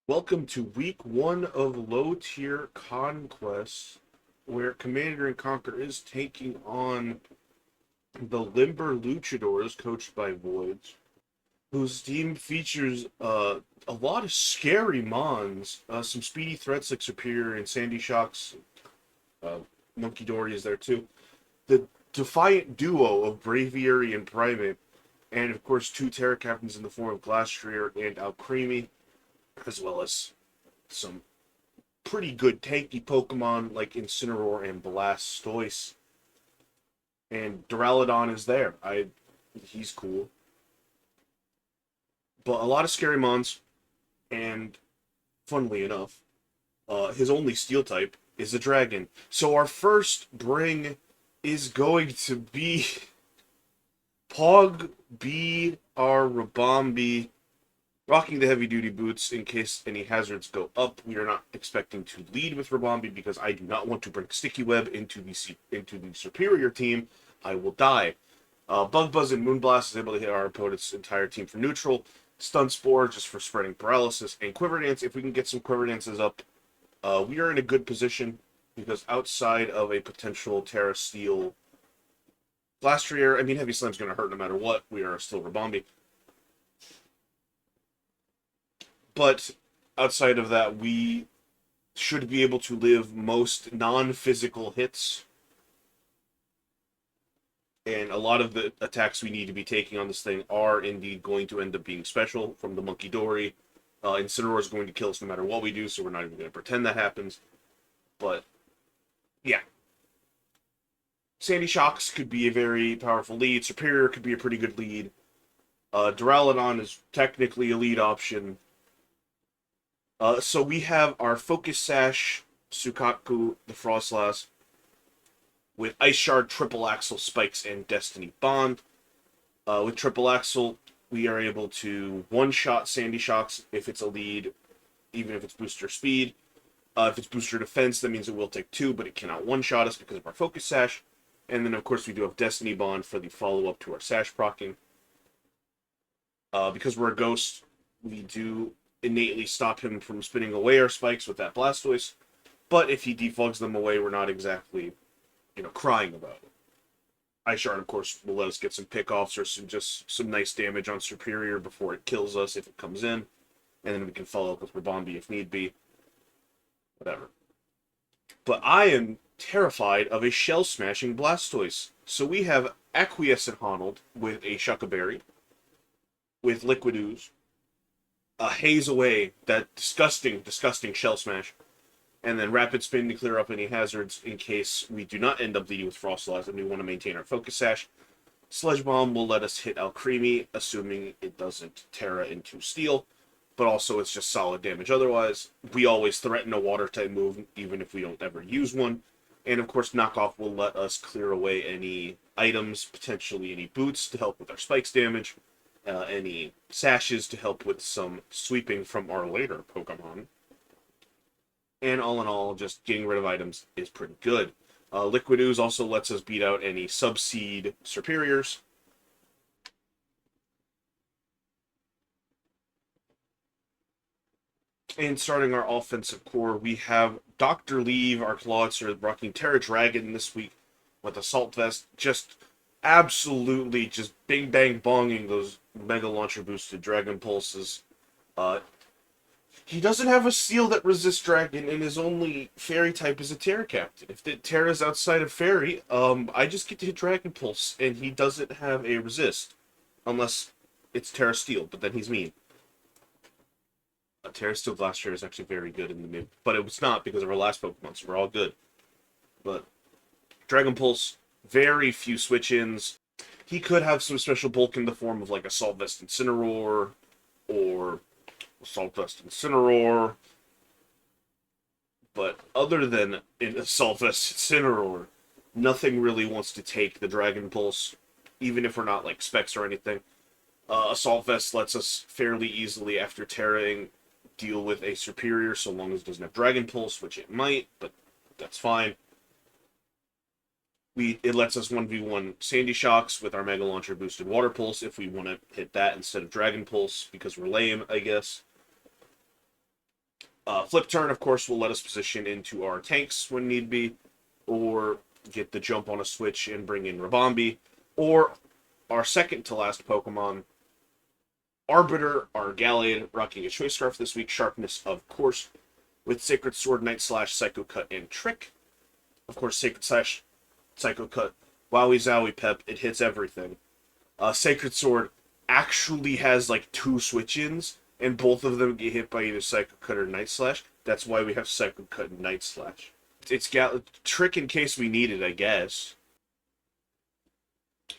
Welcome to week one of Low Tier Conquest, where Commander and Conquer is taking on the Limber Luchadors, coached by Vvoids, whose team features a lot of scary mons, some speedy threats like Superior and Sandy Shocks. Uh, Monkey Dory is there too. The defiant duo of Braviary and Primate, and of course two Terra Captains in the form of Glastrier and Alcremie, as well as some pretty good tanky Pokemon like Incineroar and Blastoise. And Duraludon is there. He's cool. But a lot of scary mons, and funnily enough, his only steel type is a dragon. So our first bring is going to be Pog B R Rabombi, rocking the heavy duty boots in case any hazards go up. We are not expecting to lead with Rabombi because I do not want to bring Sticky Web into the superior team. I will die. Bug Buzz and Moonblast is able to hit our opponent's entire team for neutral. Stun Spore just for spreading paralysis. And Quiver Dance, if we can get some Quiver Dances up, we are in a good position because outside of a potential Terra Steel Blastrier, I mean, Heavy Slam's going to hurt no matter what. We are still Rabombi. But outside of that, we should be able to live most non-physical hits. And a lot of the attacks we need to be taking on this thing are indeed going to end up being special from the Monkey Dory. Incineroar is going to kill us no matter what we do, so we're not even going to pretend that happens. But, yeah. Sandy Shocks could be a very powerful lead. Superior could be a pretty good lead. Duraludon is technically a lead option. So we have our Focus Sash, Sukaku, the Frostlass, with Ice Shard, Triple Axle, Spikes, and Destiny Bond. With Triple Axle, we are able to one-shot Sandy Shocks if it's a lead, even if it's booster speed. If it's booster defense, that means it will take two, but it cannot one-shot us because of our Focus Sash. And then, of course, we do have Destiny Bond for the follow-up to our Sash procking. Because we're a ghost, we do innately stop him from spinning away our spikes with that Blastoise. But if he defogs them away, we're not exactly, crying about it. Ice Shard, of course, will let us get some pickoffs or some nice damage on Superior before it kills us if it comes in. And then we can follow up with Rabombi if need be. Whatever. But I am terrified of a shell-smashing Blastoise. So we have Acquiescent Honnold with a Shuckaberry, with Liquid Ooze, a Haze Away, that disgusting, disgusting Shell Smash, and then Rapid Spin to clear up any hazards in case we do not end up leading with Frostlass and we want to maintain our Focus Sash. Sludge Bomb will let us hit Alcremie, assuming it doesn't Terra into Steel, but also it's just solid damage otherwise. We always threaten a Water-type move, even if we don't ever use one. And of course, Knockoff will let us clear away any items, potentially any boots to help with our Spikes damage. Any sashes to help with some sweeping from our later Pokemon. And all in all, just getting rid of items is pretty good. Liquid Ooze also lets us beat out any Subseed Superiors. And starting our offensive core, we have Dr. Leave, our Clawitzer, rocking Terra Dragon this week with Assault Vest. Just absolutely just bing bang bonging those Mega Launcher boosted Dragon Pulses. He doesn't have a seal that resists Dragon, and his only Fairy type is a Terra Captain. If the Terra's outside of Fairy, I just get to hit Dragon Pulse, and he doesn't have a resist. Unless it's Terra Steel, but then he's mean. Terra Steel Glastrier is actually very good in the mid, but it was not because of our last Pokemon, so we're all good. But Dragon Pulse, very few switch-ins. He could have some special bulk in the form of like Assault Vest Incineroar, or Assault Vest Incineroar. But other than in Assault Vest Incineroar, nothing really wants to take the Dragon Pulse, even if we're not like specs or anything. Assault Vest lets us fairly easily, after Terraing, deal with a Superior so long as it doesn't have Dragon Pulse, which it might, but that's fine. It lets us 1v1 Sandy Shocks with our Mega Launcher boosted Water Pulse if we want to hit that instead of Dragon Pulse, because we're lame, I guess. Flip Turn, of course, will let us position into our tanks when need be, or get the jump on a switch and bring in Rabombi, or our second to last Pokemon, Arbiter, our Gallade, rocking a Choice Scarf this week. Sharpness, of course, with Sacred Sword, Night Slash, Psycho Cut, and Trick. Of course, Sacred Slash, Psycho Cut, Wowie Zowie Pep, it hits everything. Sacred Sword actually has like 2 switch-ins, and both of them get hit by either Psycho Cut or Night Slash. That's why we have Psycho Cut and Night Slash. It's got Trick in case we need it, I guess.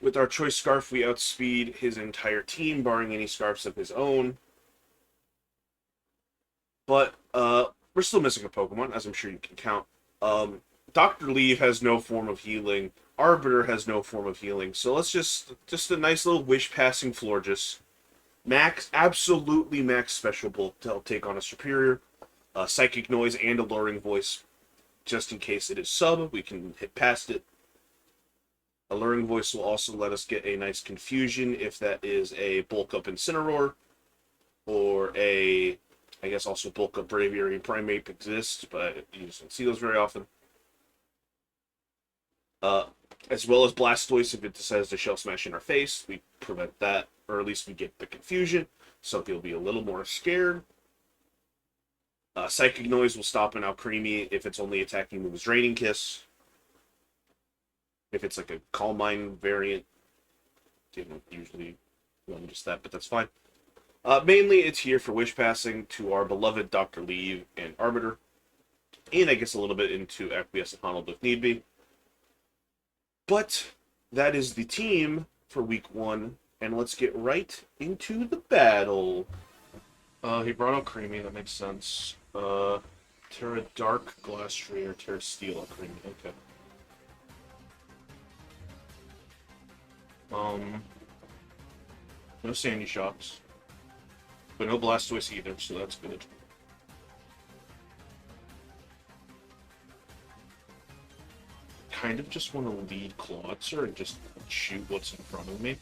With our Choice Scarf, we outspeed his entire team, barring any scarfs of his own. But we're still missing a Pokemon, as I'm sure you can count. Dr. Leave has no form of healing. Arbiter has no form of healing. So let's just a nice little wish-passing Florges. Max, absolutely max Special Bulk to help take on a Superior. Psychic Noise and Alluring Voice, just in case it is sub, we can hit past it. Alluring Voice will also let us get a nice Confusion if that is a Bulk Up Incineroar, or a, I guess also Bulk Up Braviary and Primeape exists, but you just don't see those very often. As well as Blastoise if it decides to Shell Smash in our face, we prevent that, or at least we get the Confusion, so he'll be a little more scared. Psychic Noise will stop an Alcremie if its only attacking move is Draining Kiss. If it's like a Calm Mind variant, didn't usually run just that, but that's fine. Mainly, it's here for Wish Passing to our beloved Dr. Leave and Arbiter, and I guess a little bit into Acquiesce and Honolulu if need be. But that is the team for Week 1, and let's get right into the battle. He brought out Creamy, that makes sense. Terra Dark, Glastrier, Terra Steel, Creamy, okay. No Sandy Shocks. But no Blastoise either, so that's good. Kind of just want to lead Clawitzer and just shoot what's in front of me.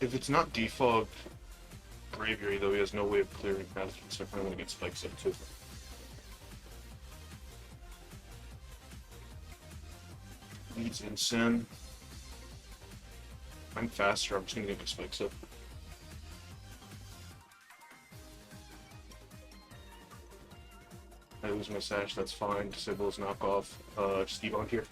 If it's not defogged Braviary, though, he has no way of clearing past it, so I kind of want to get Spikes up too. Leads Incin. I'm faster, I'm just gonna get my Spikes up. I lose my Sash, that's fine. Disable his knockoff. Steve on here.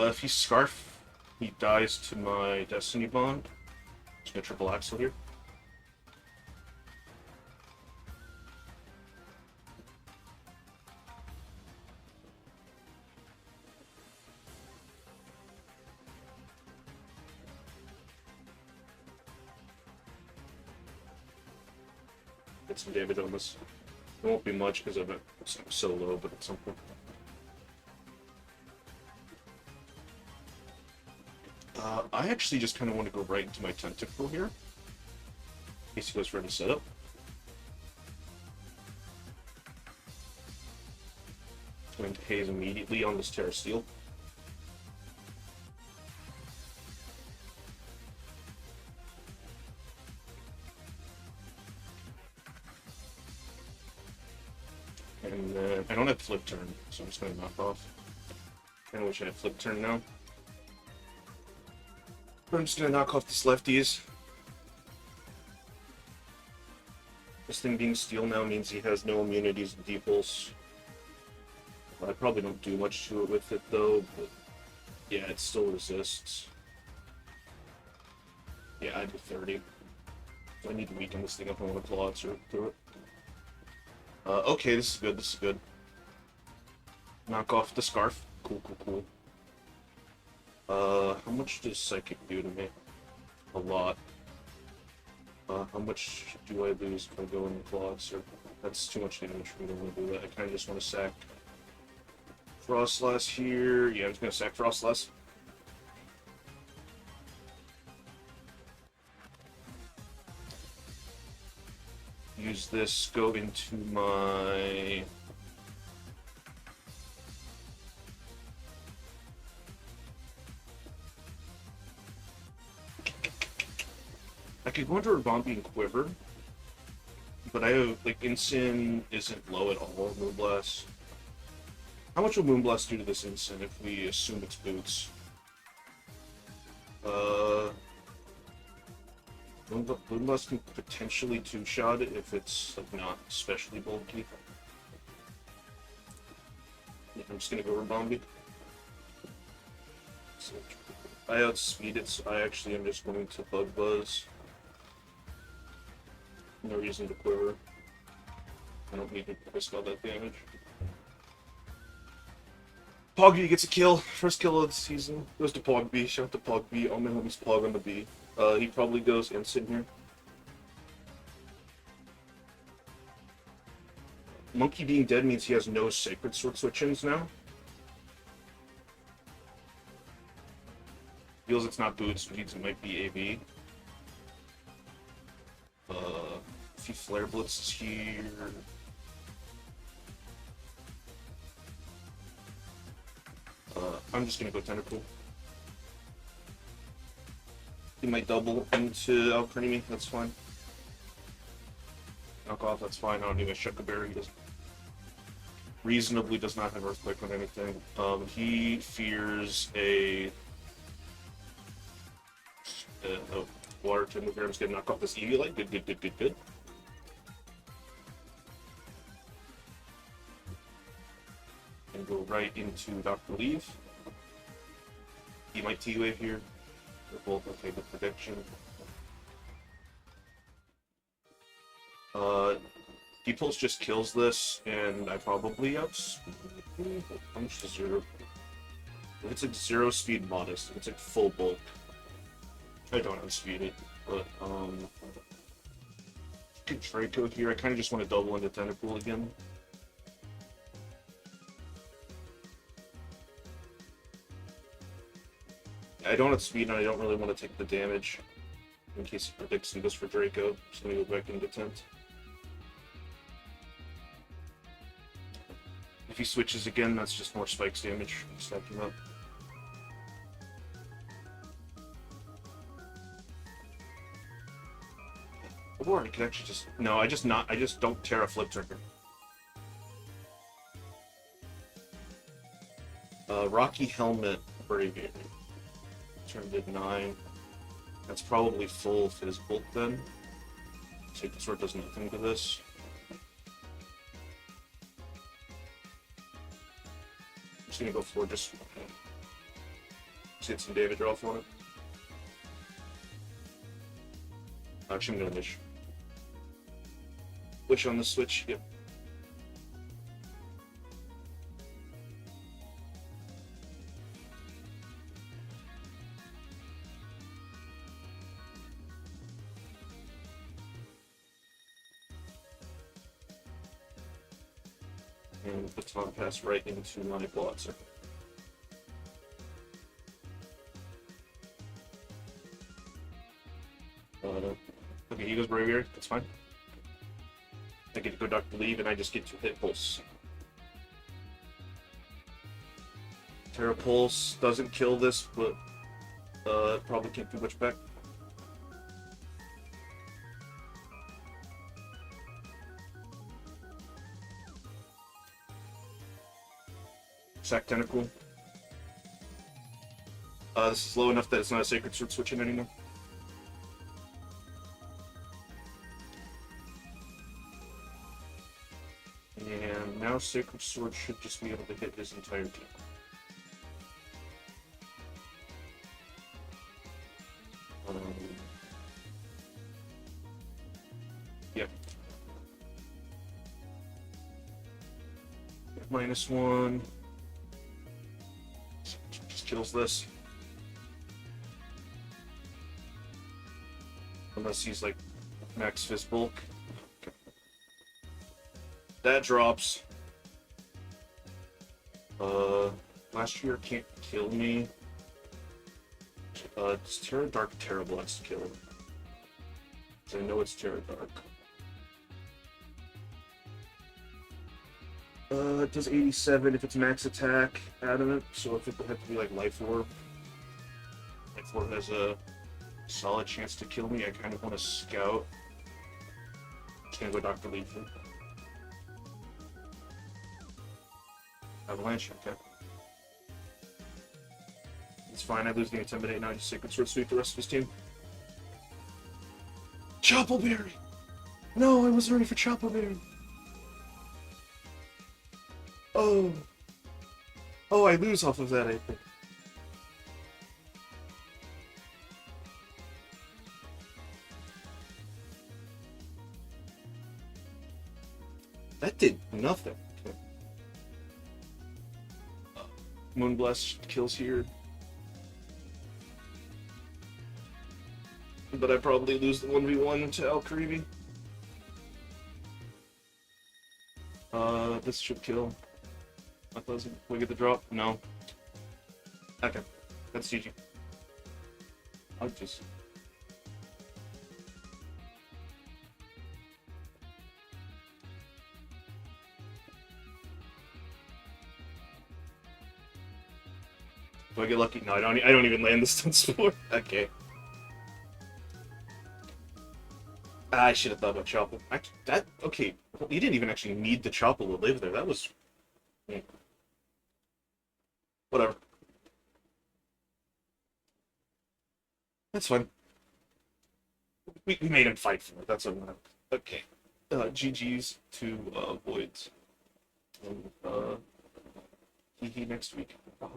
If he's Scarf, he dies to my Destiny Bond. Just gonna triple Axle here. Get some damage on this. It won't be much because I'm so low, but at some point. I actually just kind of want to go right into my Tentacle here. In case he goes for any setup. Going to haze immediately on this Terra Steel. And I don't have Flip Turn, so I'm just going to knock off. I kind of wish I had Flip Turn now. I'm just going to knock off this lefties. This thing being Steel now means he has no immunities and deepulse. I probably don't do much to it with it though, but yeah, it still resists. Yeah, I do 30. So I need to weaken this thing up. I want to claw through it. Okay, this is good, this is good. Knock off the Scarf. Cool, cool, cool. How much does Psychic do to me? A lot. How much do I lose if I go in the claws? Or that's too much damage for me to want to do that. I kind of just want to sack Frostlass here. Yeah, I'm just going to sack Frostlass. use this, go into my... I could go into Rabombi and Quiver, but I have, like, Incin isn't low at all, Moonblast. How much will Moonblast do to this Incin if we assume it's Boots? Moonblast can potentially two-shot it if it's, like, not especially bulky. I'm just gonna go Rabombi. So, I outspeed it, so I actually am just going to Bug Buzz. No reason to Quiver. I don't need to risk all that damage. Pogby gets a kill. First kill of the season. Goes to Pogby. Shout out to Pogby. All my homies Pog on the B. He probably goes Incin here. Monkey being dead means he has no Sacred Sword switch-ins now. Feels it's not Boots, but it might be AB. If he Flare Blitzes here... I'm just gonna go Tentacle. He might double into Alcremie, that's fine. Knock off, that's fine. I don't need a Shuckleberry. He doesn't reasonably does not have Earthquake on anything. He fears a Water Timber. I'm just gonna knock off this Eviolite. Good. And go right into Dr. Leave. He might T-Wave here. They're both okay with prediction. Depulse just kills this, and I probably how much is zero? If it's like 0 speed modest, if it's like full bulk, I don't outspeed it, but get Draco here. I kind of just want to double into Tentacle again. I don't have speed, and I don't really want to take the damage in case he predicts and goes for Draco. I'm just going to go back into Tent. If he switches again, that's just more Spikes damage. Stack him up. Or I could actually just... No, I just don't Terra Flip Trigger. Rocky Helmet Braviary. Turned at 9. That's probably full Fizz Bolt then. Sacred Sword does nothing to this. I'm just gonna go for just get some damage off on it. Actually, I'm gonna Wish. Wish on the switch, yep. And Baton Pass right into my Blotzer. Okay, he goes Braviary, that's fine. I get to go Dr. Leave, and I just get to hit Pulse. Terra Pulse doesn't kill this, but probably can't do much back. Sack Tentacle. This is low enough that it's not a Sacred Sword switching anymore. And now Sacred Sword should just be able to hit his entire team. Yep. -1. Just kills this. Unless he's like max Fist Bulk. That drops. Last year can't kill me. It's Terra Dark Terra Blast kill. I know it's Terra Dark. It does 87 if it's max attack, adamant, so if it had to be like Life Orb. Life Orb has a solid chance to kill me. I kind of want to scout. Can't go Dr. Lethal. Avalanche, okay. It's fine, I lose the Intimidate now, just Sacred Sword sweep the rest of his team. Choppleberry! No, I wasn't ready for Choppleberry! Oh! Oh, I lose off of that, I think. That did nothing. Okay. Moonblast kills here. But I probably lose the 1v1 to Alkaribi. This should kill. Does we get the drop? No. Okay. That's GG. I'll just... Do I get lucky? No, I don't even land the stun spore. Okay. I should have thought about Choppel. Okay. You didn't even actually need the Choppel to live there. That was... Yeah. Whatever. That's fine. We made him fight for it. That's what I'm... Okay. GG's to Voids. He next week. Oh.